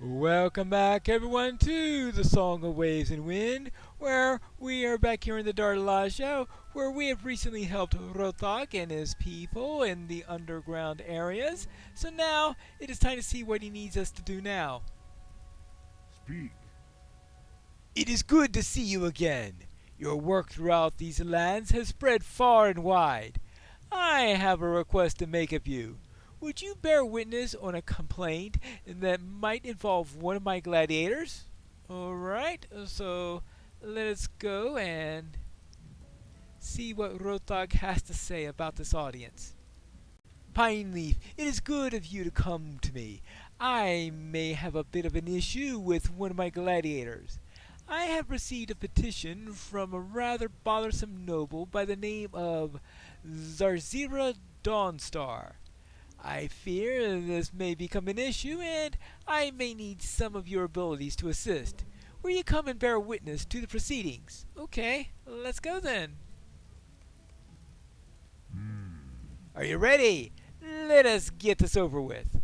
Welcome back, everyone, to the Song of Waves and Wind, where we are back here in the Dardalasha, where we have recently helped Rothak and his people in the underground areas. So now it is time to see what he needs us to do now. Speak. It is good to see you again. Your work throughout these lands has spread far and wide. I have a request to make of you. Would you bear witness on a complaint that might involve one of my gladiators? Alright, so let us go and see what Rothag has to say about this audience. Pine Leaf, it is good of you to come to me. I may have a bit of an issue with one of my gladiators. I have received a petition from a rather bothersome noble by the name of Zarzira Dawnstar. I fear this may become an issue, and I may need some of your abilities to assist. Will you come and bear witness to the proceedings? Okay, let's go then. Are you ready? Let us get this over with.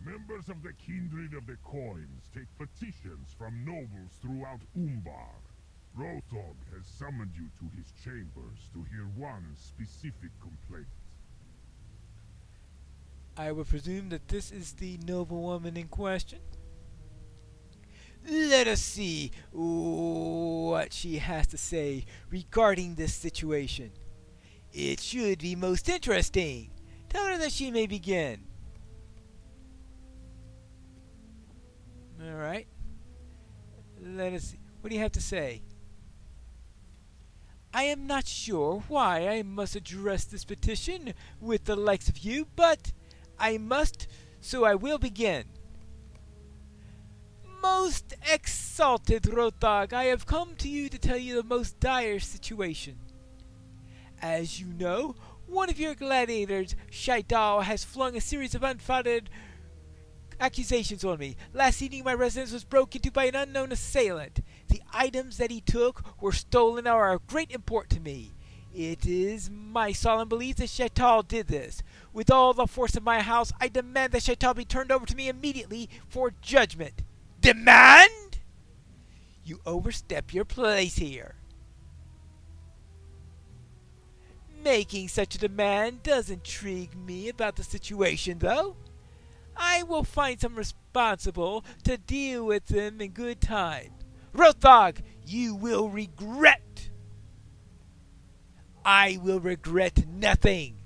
Members of the kindred of the coins take petitions from nobles throughout Umbar. Rothog has summoned you to his chambers to hear one specific complaint. I would presume that this is the noblewoman in question. Let us see what she has to say regarding this situation. It should be most interesting. Tell her that she may begin. Alright. Let us see. What do you have to say? I am not sure why I must address this petition with the likes of you, but I must, so I will begin. Most exalted Rothag, I have come to you to tell you the most dire situation. As you know, one of your gladiators, Shaidal, has flung a series of unfounded accusations on me. Last evening my residence was broken into by an unknown assailant. The items that he took were stolen and are of great import to me. It is my solemn belief that Shaital did this. With all the force of my house, I demand that Shaital be turned over to me immediately for judgment. Demand? You overstep your place here. Making such a demand does intrigue me about the situation, though. I will find some responsible to deal with them in good time. Rothag, you will regret. I will regret nothing.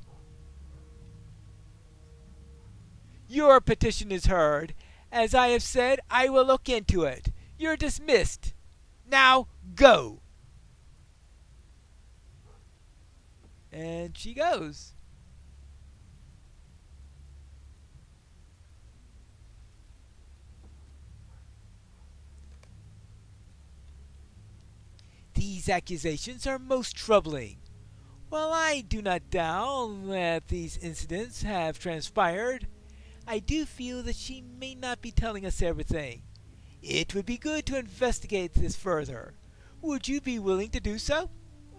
Your petition is heard. As I have said, I will look into it. You're dismissed. Now go. And she goes. These accusations are most troubling. While I do not doubt that these incidents have transpired, I do feel that she may not be telling us everything. It would be good to investigate this further. Would you be willing to do so?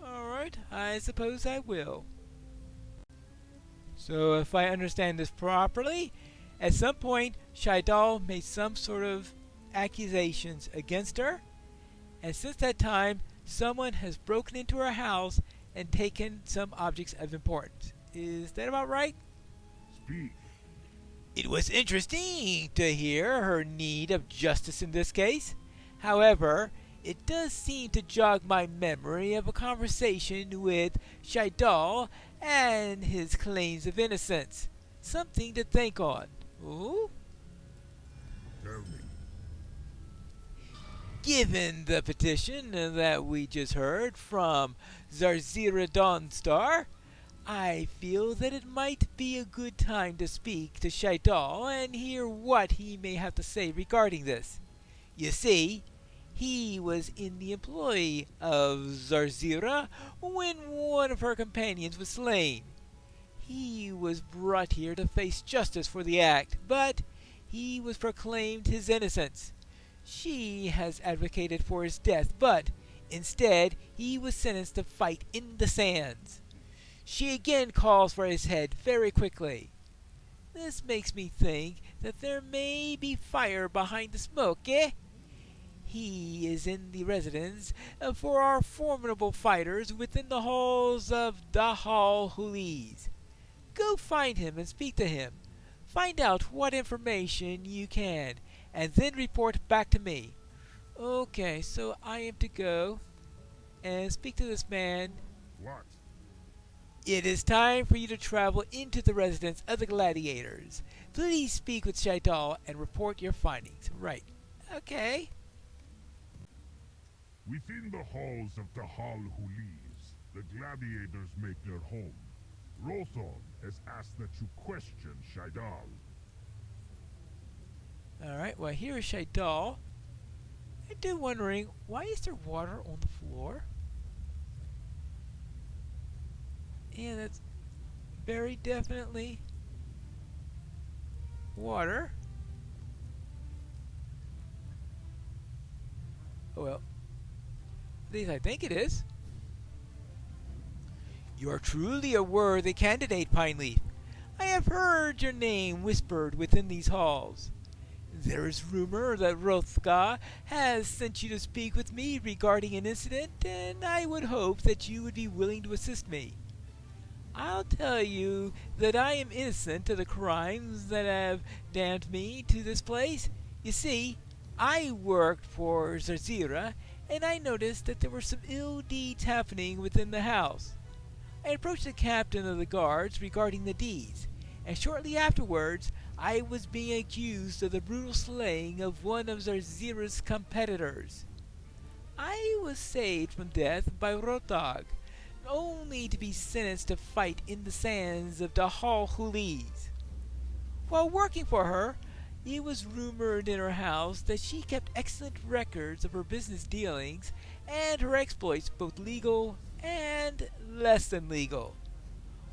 Alright, I suppose I will. So if I understand this properly, at some point Shaidal made some sort of accusations against her, and since that time someone has broken into her house and taken some objects of importance. Is that about right? Speak. It was interesting to hear her need of justice in this case. However, it does seem to jog my memory of a conversation with Shaidal and his claims of innocence. Something to think on. Ooh? Tell me. Given the petition that we just heard from Zarzira Dawnstar, I feel that it might be a good time to speak to Shaidal and hear what he may have to say regarding this. You see, he was in the employ of Zarzira when one of her companions was slain. He was brought here to face justice for the act, but he was proclaimed his innocence. She has advocated for his death, but instead he was sentenced to fight in the sands. She again calls for his head very quickly. This makes me think that there may be fire behind the smoke, eh? He is in the residence for our formidable fighters within the halls of Dahal Hulis. Go find him and speak to him. Find out what information you can, and then report back to me. Okay, so I am to go and speak to this man. What? It is time for you to travel into the residence of the gladiators. Please speak with Shaidal and report your findings. Right. Okay. Within the halls of Dahal Hulis, the gladiators make their home. Rothog has asked that you question Shaidal. Alright, well here is Shaidal. I do wondering, why is there water on the floor? Yeah, that's very definitely water. Oh well. At least I think it is. You are truly a worthy candidate, Pineleaf. I have heard your name whispered within these halls. There is rumor that Rothgar has sent you to speak with me regarding an incident, and I would hope that you would be willing to assist me. I'll tell you that I am innocent of the crimes that have damned me to this place. You see, I worked for Zerzira, and I noticed that there were some ill deeds happening within the house. I approached the captain of the guards regarding the deeds, and shortly afterwards I was being accused of the brutal slaying of one of Zerzira's competitors. I was saved from death by Rothog, only to be sentenced to fight in the sands of Dahal Hulis. While working for her, it was rumored in her house that she kept excellent records of her business dealings and her exploits, both legal and less than legal.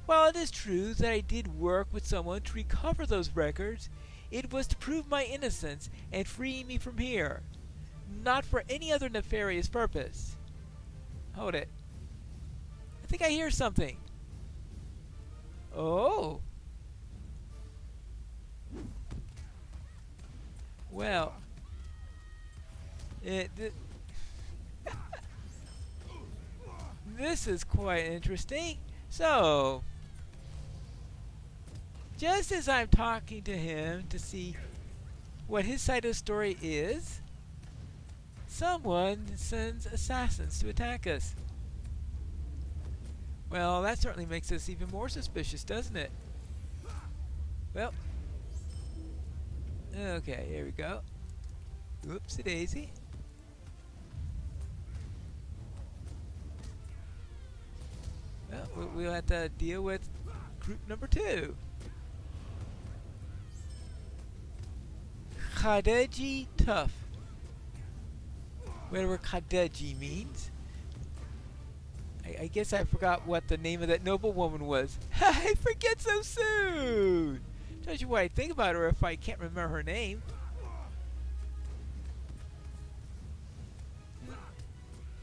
While it is true that I did work with someone to recover those records, it was to prove my innocence and free me from here, not for any other nefarious purpose. Hold it. I think I hear something. Oh. Well. This is quite interesting. So, just as I'm talking to him to see what his side of the story is, someone sends assassins to attack us. Well, that certainly makes us even more suspicious, doesn't it? Well, okay, here we go. Oopsie daisy. Well, we'll have to deal with group number 2. Khadeji Tough. Whatever Khadeji means. I guess I forgot what the name of that noblewoman was. I forget so soon! Tells you what I think about her if I can't remember her name.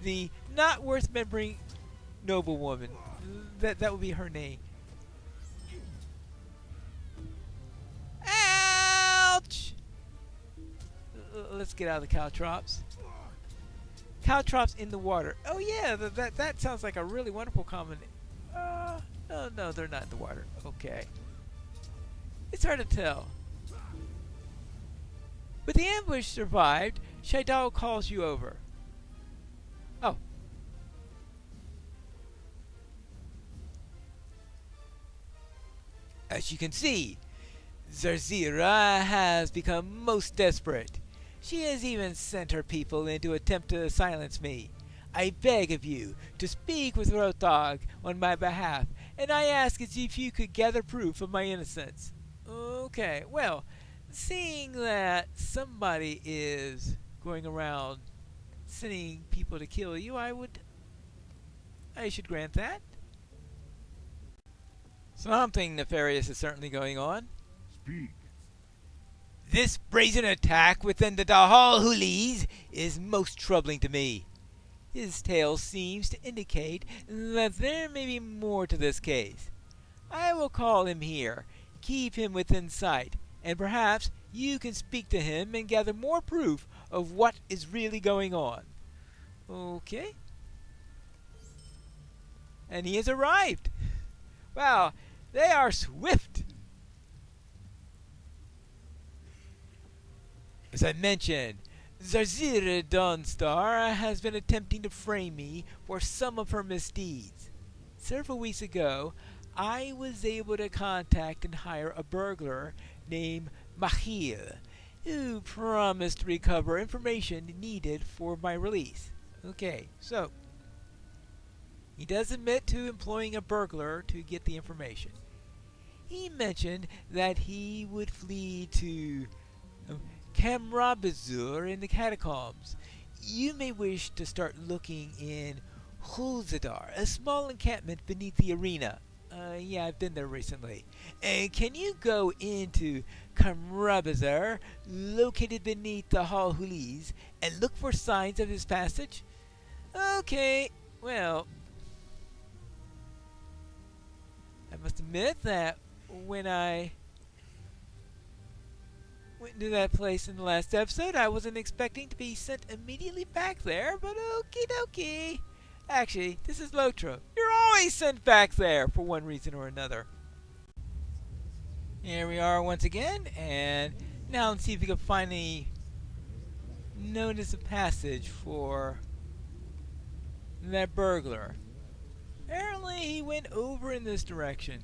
The not worth remembering noblewoman. That would be her name. Ouch! Let's get out of the caltrops. Caltrops in the water. Oh yeah, that sounds like a really wonderful combination. No, they're not in the water. Okay. It's hard to tell. But the ambush survived. Shaidal calls you over. Oh. As you can see, Zerzira has become most desperate. She has even sent her people in to attempt to silence me. I beg of you to speak with Rothog on my behalf, and I ask as if you could gather proof of my innocence. Okay, well, seeing that somebody is going around sending people to kill you, I should grant that. Something nefarious is certainly going on. Speak. This brazen attack within the Dahal Hulis is most troubling to me. His tale seems to indicate that there may be more to this case. I will call him here, Keep him within sight, and perhaps you can speak to him and gather more proof of what is really going on. Okay. And he has arrived. Wow, they are swift. As I mentioned, Zarzira Dawnstar has been attempting to frame me for some of her misdeeds. Several weeks ago, I was able to contact and hire a burglar named MAGIX, who promised to recover information needed for my release. Okay, so he does admit to employing a burglar to get the information. He mentioned that he would flee to Camrabazur in the catacombs. You may wish to start looking in Hulzadar, a small encampment beneath the arena. Yeah, I've been there recently. Can you go into Camrabazur, located beneath the Hall Hulis, and look for signs of his passage? Okay, well, I must admit that when I went to that place in the last episode, I wasn't expecting to be sent immediately back there, but okie dokie. Actually, this is Lotro. You're always sent back there for one reason or another. Here we are once again, and now let's see if we can find any notice of passage for that burglar. Apparently he went over in this direction.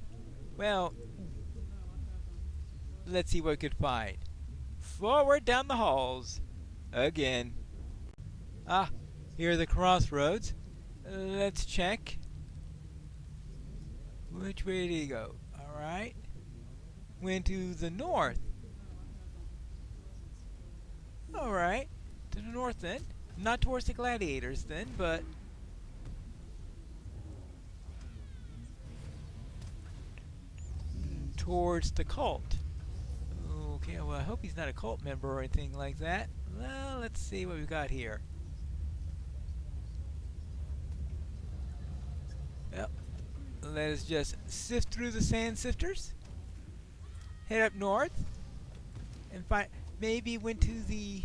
Well, let's see what we could find. Forward down the halls. Again. Ah, here are the crossroads. Let's check. Which way did he go? Alright. Went to the north. Alright. To the north then. Not towards the gladiators then, but towards the cult. Okay, well, I hope he's not a cult member or anything like that. Well, let's see what we've got here. Yep. Let us just sift through the sand sifters. Head up north. And find, maybe went to the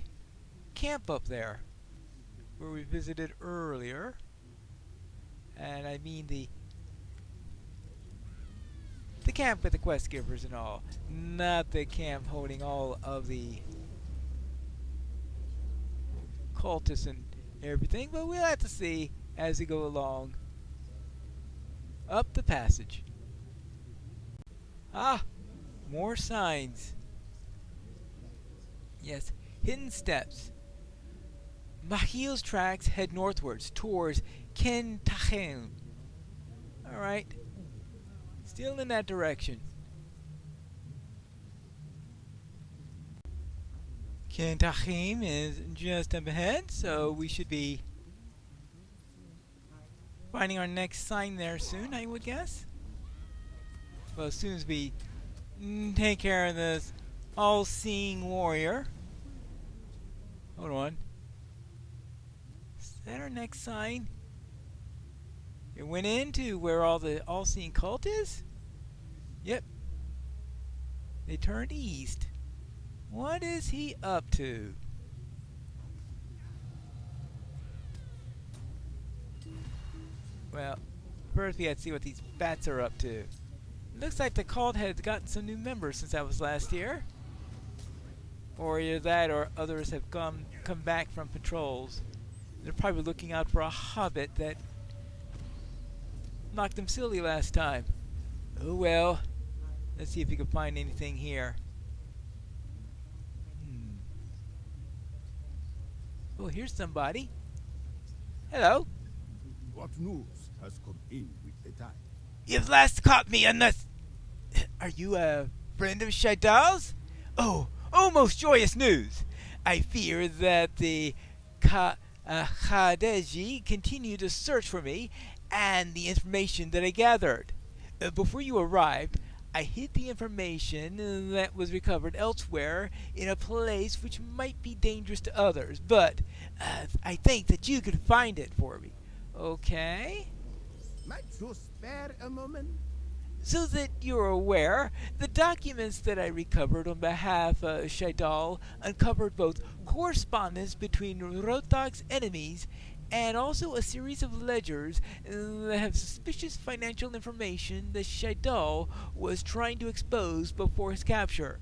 camp up there where we visited earlier. And I mean the camp with the quest givers and all, not the camp holding all of the cultists and everything, but we'll have to see as we go along. Up the passage. Ah, more signs. Yes, hidden steps. Mahil's tracks head northwards towards Kentachem. Alright. Still in that direction. Kentachem is just up ahead, so we should be finding our next sign there soon, I would guess. Well, as soon as we take care of this all-seeing warrior. Hold on. Is that our next sign? It went into where all the all-seeing cult is? Yep. They turned east. What is he up to? Well, first we had to see what these bats are up to. Looks like the cult has gotten some new members since I was last here. Or either that or others have come back from patrols. They're probably looking out for a hobbit that knocked them silly last time. Oh well. Let's see if we can find anything here. Oh, here's somebody. Hello. What news has come in with the tide? You've last caught me unless... Are you a friend of Shaidal's? Oh, most joyous news. I fear that the Khadeji continue to search for me and the information that I gathered. Before you arrived, I hid the information that was recovered elsewhere in a place which might be dangerous to others, but I think that you could find it for me. Okay? Might you spare a moment? So that you're aware, the documents that I recovered on behalf of Shaidal uncovered both correspondence between Rotog's enemies and also a series of ledgers that have suspicious financial information that Shaidal was trying to expose before his capture.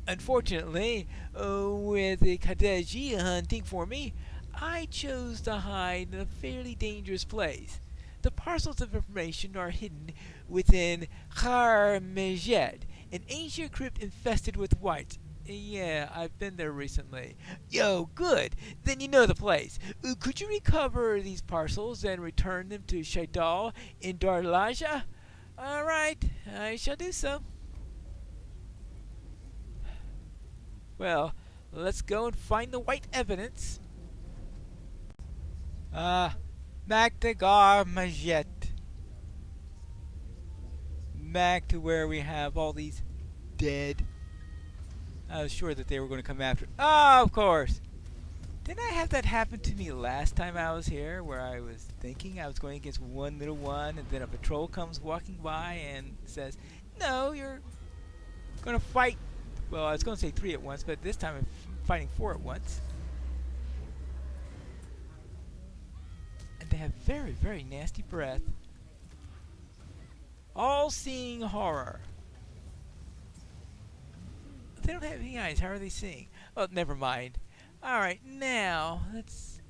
Unfortunately, with the Kadeji hunting for me, I chose to hide in a fairly dangerous place. The parcels of information are hidden within Har Mejed, an ancient crypt infested with whites. Yeah, I've been there recently. Yo, good. Then you know the place. Could you recover these parcels and return them to Shaidal in Darlaja? All right, I shall do so. Well, let's go and find the white evidence. Magdagar Majet. Back to where we have all these dead. I was sure that they were going to come after. Oh, of course. Didn't I have that happen to me last time I was here, where I was thinking I was going against one little one, and then a patrol comes walking by and says, "No, you're going to fight." Well, I was going to say 3 at once, but this time I'm fighting 4 at once. And they have very, very nasty breath. All-seeing horror. They don't have any eyes. How are they seeing? Oh, never mind. Alright, now, let's...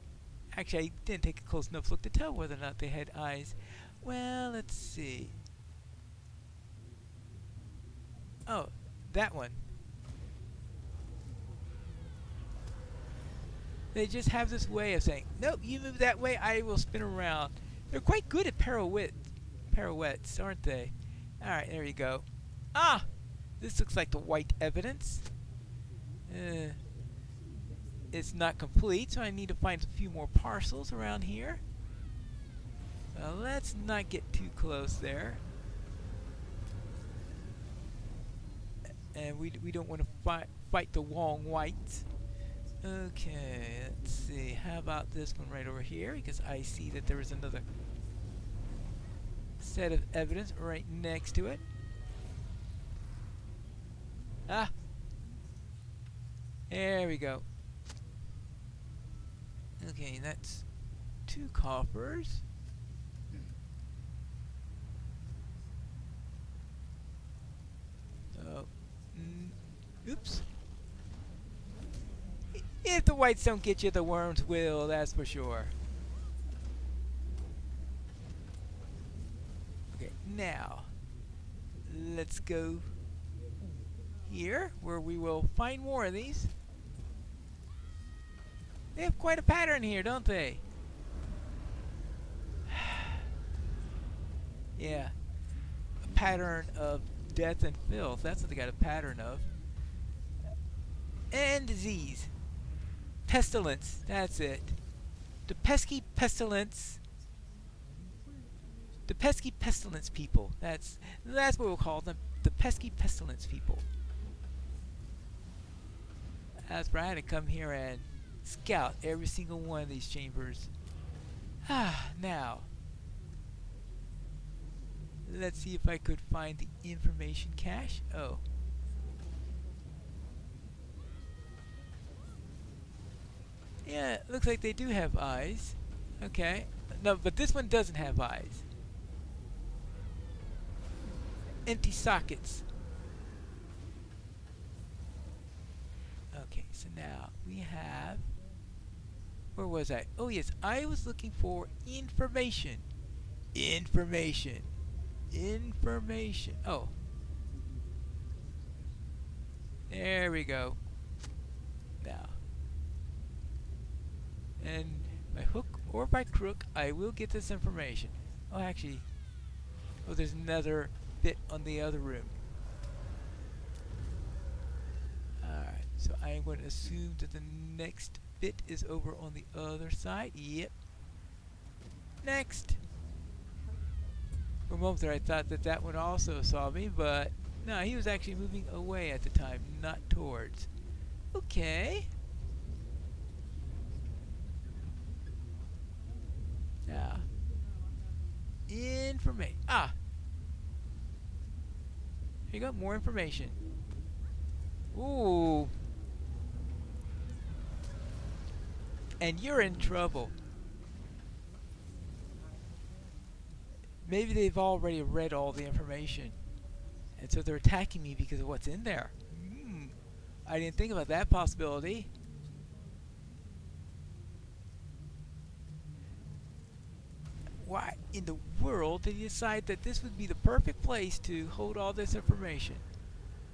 Actually, I didn't take a close enough look to tell whether or not they had eyes. Well, let's see. Oh, that one. They just have this way of saying, "Nope, you move that way, I will spin around." They're quite good at pirouettes, aren't they? Alright, there you go. Ah! This looks like the white evidence. It's not complete, so I need to find a few more parcels around here. Let's not get too close there. And we don't want to fight the Wong Whites. Okay, let's see. How about this one right over here? Because I see that there is another set of evidence right next to it. Ah! There we go. Okay, that's 2 coffers. Oh. Oops. If the whites don't get you, the worms will, that's for sure. Okay, now, let's go here, where we will find more of these. They have quite a pattern here, don't they? Yeah. A pattern of death and filth. That's what they got a pattern of. And disease. Pestilence. That's it. The pesky pestilence. The pesky pestilence people. That's what we'll call them. The pesky pestilence people. That's right. I had to come here and scout every single one of these chambers. Now, let's see if I could find the information cache. Oh. Yeah, it looks like they do have eyes. Okay. No, but this one doesn't have eyes. Empty sockets. Okay, so now we have... Where was I? Oh yes, I was looking for information. Information. Oh. There we go. Now. And by hook or by crook, I will get this information. Oh, actually. Oh, there's another bit on the other room. Alright, so I'm going to assume that the next bit is over on the other side. Yep. Next. For a moment there I thought that that one also saw me, but no, he was actually moving away at the time, not towards. Okay. Now. Information. Ah! you go, more information. Ooh. And you're in trouble. Maybe they've already read all the information. And so they're attacking me because of what's in there. I didn't think about that possibility. Why in the world did he decide that this would be the perfect place to hold all this information?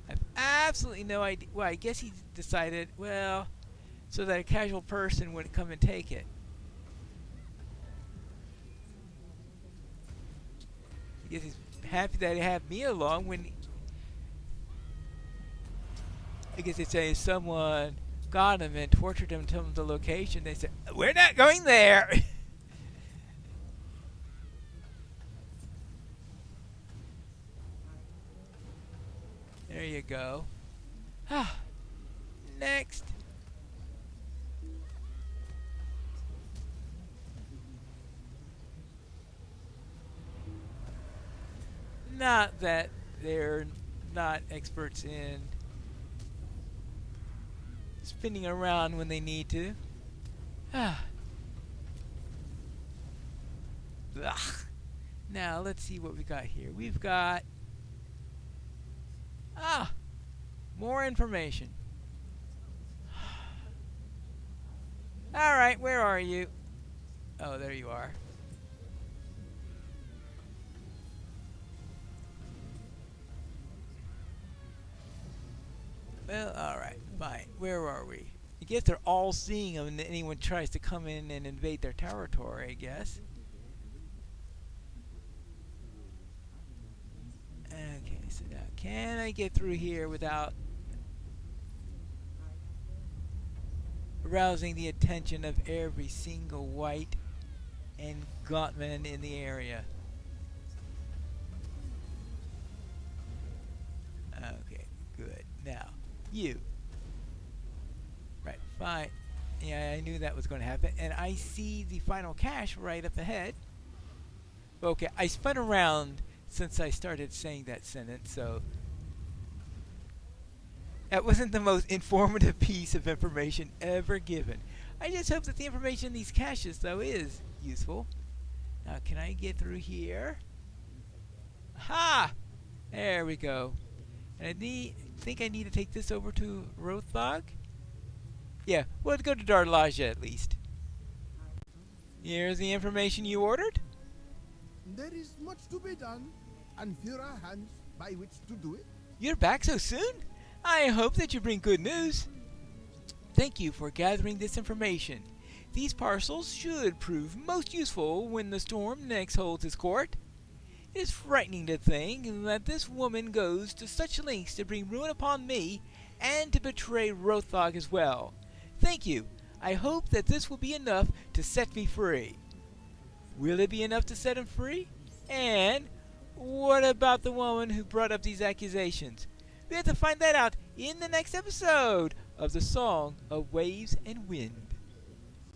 I have absolutely no idea. Well, I guess he decided, well, so that a casual person wouldn't come and take it. I guess he's happy that he had me along when I guess they say someone got him and tortured him, told him the location. They said, "We're not going there." There you go. Next. Not that they're not experts in spinning around when they need to. Now let's see what we got here. We've got more information. Alright, where are you? Oh, there you are. Well, alright, fine. Where are we? I guess they're all seeing them and anyone tries to come in and invade their territory, I guess. Okay, so now can I get through here without arousing the attention of every single Wight and Gauntman in the area? Okay, good. Now, you. Right, fine. Yeah, I knew that was going to happen. And I see the final cache right up ahead. Okay, I spun around since I started saying that sentence, so that wasn't the most informative piece of information ever given. I just hope that the information in these caches, though, is useful. Now, can I get through here? Ha! There we go. And I think I need to take this over to Rothog. Yeah, we'll go to Darlaja at least. Here's the information you ordered. There is much to be done, and here are hands by which to do it. You're back so soon? I hope that you bring good news. Thank you for gathering this information. These parcels should prove most useful when the storm next holds its court. It is frightening to think that this woman goes to such lengths to bring ruin upon me and to betray Rothog as well. Thank you. I hope that this will be enough to set me free. Will it be enough to set him free? And what about the woman who brought up these accusations? We have to find that out in the next episode of the Song of Waves and Wind.